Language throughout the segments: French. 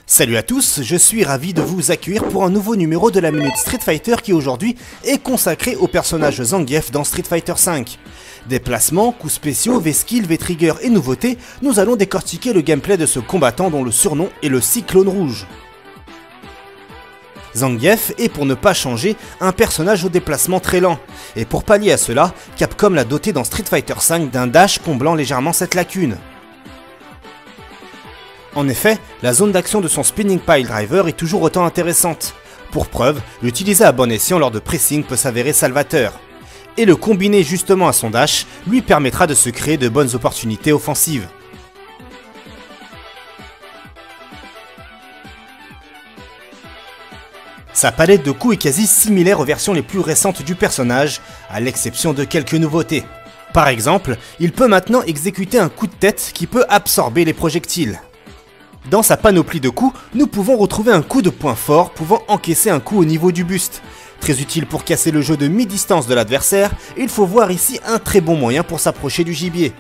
Salut à tous, je suis ravi de vous accueillir pour un nouveau numéro de la Minute Street Fighter qui aujourd'hui est consacré au personnage Zangief dans Street Fighter V. Déplacements, coups spéciaux, V-Skill, V-Trigger et nouveautés, nous allons décortiquer le gameplay de ce combattant dont le surnom est le Cyclone Rouge. Zangief est, pour ne pas changer, un personnage au déplacement très lent, et pour pallier à cela, Capcom l'a doté dans Street Fighter V d'un dash comblant légèrement cette lacune. En effet, la zone d'action de son Spinning Pile Driver est toujours autant intéressante. Pour preuve, l'utiliser à bon escient lors de pressing peut s'avérer salvateur. Et le combiner justement à son dash lui permettra de se créer de bonnes opportunités offensives. Sa palette de coups est quasi similaire aux versions les plus récentes du personnage, à l'exception de quelques nouveautés. Par exemple, il peut maintenant exécuter un coup de tête qui peut absorber les projectiles. Dans sa panoplie de coups, nous pouvons retrouver un coup de poing fort pouvant encaisser un coup au niveau du buste. Très utile pour casser le jeu de mi-distance de l'adversaire, il faut voir ici un très bon moyen pour s'approcher du gibier.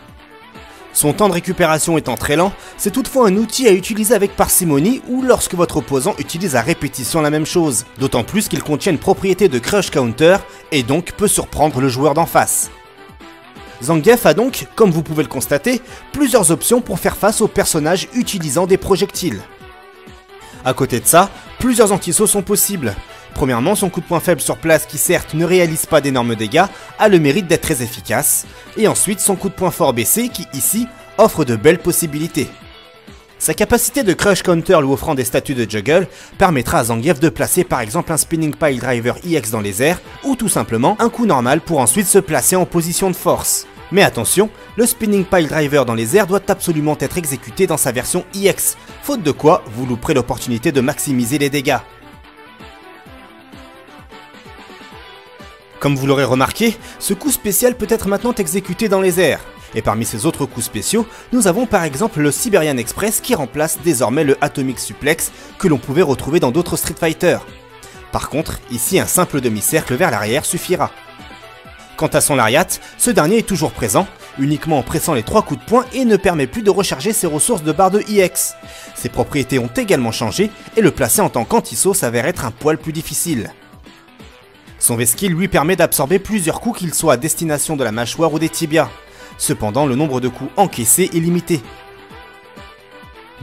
Son temps de récupération étant très lent, c'est toutefois un outil à utiliser avec parcimonie ou lorsque votre opposant utilise à répétition la même chose, d'autant plus qu'il contient une propriété de crush counter et donc peut surprendre le joueur d'en face. Zangief a donc, comme vous pouvez le constater, plusieurs options pour faire face aux personnages utilisant des projectiles. À côté de ça, plusieurs anti-sauts sont possibles. Premièrement, son coup de poing faible sur place qui certes ne réalise pas d'énormes dégâts, a le mérite d'être très efficace, et ensuite son coup de poing fort baissé qui ici offre de belles possibilités. Sa capacité de crush counter lui offrant des statuts de juggle permettra à Zangief de placer par exemple un Spinning Pile Driver EX dans les airs ou tout simplement un coup normal pour ensuite se placer en position de force. Mais attention, le Spinning Pile Driver dans les airs doit absolument être exécuté dans sa version EX, faute de quoi vous louperez l'opportunité de maximiser les dégâts. Comme vous l'aurez remarqué, ce coup spécial peut être maintenant exécuté dans les airs. Et parmi ces autres coups spéciaux, nous avons par exemple le Siberian Express qui remplace désormais le Atomic Suplex que l'on pouvait retrouver dans d'autres Street Fighter. Par contre, ici un simple demi-cercle vers l'arrière suffira. Quant à son lariat, ce dernier est toujours présent, uniquement en pressant les 3 coups de poing et ne permet plus de recharger ses ressources de barre de EX. Ses propriétés ont également changé et le placer en tant qu'anti-saut s'avère être un poil plus difficile. Son V-Skill lui permet d'absorber plusieurs coups qu'ils soient à destination de la mâchoire ou des tibias. Cependant, le nombre de coups encaissés est limité.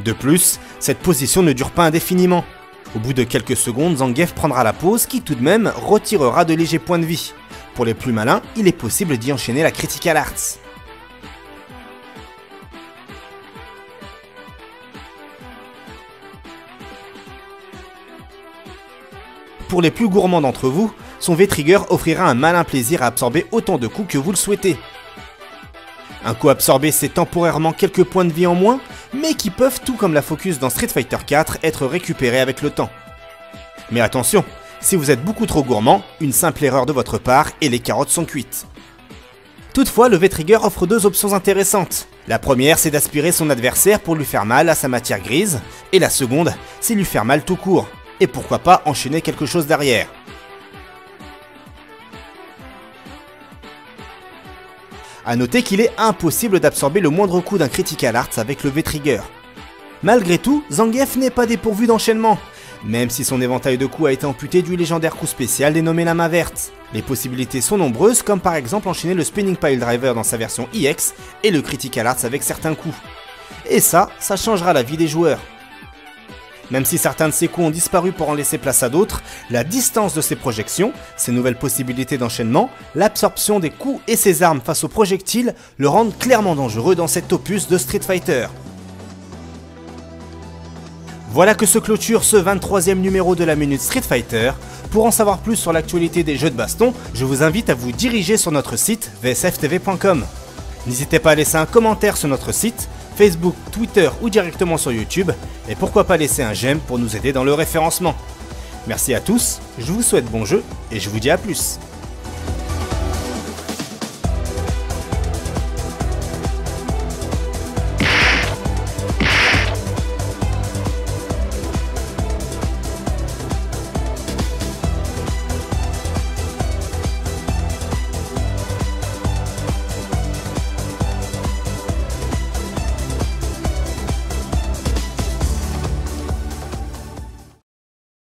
De plus, cette position ne dure pas indéfiniment. Au bout de quelques secondes, Zangief prendra la pause qui tout de même retirera de légers points de vie. Pour les plus malins, il est possible d'y enchaîner la Critical Arts. Pour les plus gourmands d'entre vous, son V-Trigger offrira un malin plaisir à absorber autant de coups que vous le souhaitez. Un coup absorbé, c'est temporairement quelques points de vie en moins, mais qui peuvent, tout comme la Focus dans Street Fighter 4, être récupérés avec le temps. Mais attention, si vous êtes beaucoup trop gourmand, une simple erreur de votre part et les carottes sont cuites. Toutefois, le V-Trigger offre deux options intéressantes. La première, c'est d'aspirer son adversaire pour lui faire mal à sa matière grise, et la seconde, c'est lui faire mal tout court. Et pourquoi pas enchaîner quelque chose derrière. A noter qu'il est impossible d'absorber le moindre coup d'un Critical Arts avec le V-Trigger. Malgré tout, Zangief n'est pas dépourvu d'enchaînement, même si son éventail de coups a été amputé du légendaire coup spécial dénommé la main verte. Les possibilités sont nombreuses, comme par exemple enchaîner le Spinning Pile Driver dans sa version EX et le Critical Arts avec certains coups. Et ça changera la vie des joueurs. Même si certains de ces coups ont disparu pour en laisser place à d'autres, la distance de ces projections, ces nouvelles possibilités d'enchaînement, l'absorption des coups et ses armes face aux projectiles le rendent clairement dangereux dans cet opus de Street Fighter. Voilà que se clôture ce 23e numéro de la Minute Street Fighter. Pour en savoir plus sur l'actualité des jeux de baston, je vous invite à vous diriger sur notre site vsftv.com. N'hésitez pas à laisser un commentaire sur notre site, Facebook, Twitter ou directement sur YouTube, et pourquoi pas laisser un j'aime pour nous aider dans le référencement. Merci à tous, je vous souhaite bon jeu et je vous dis à plus.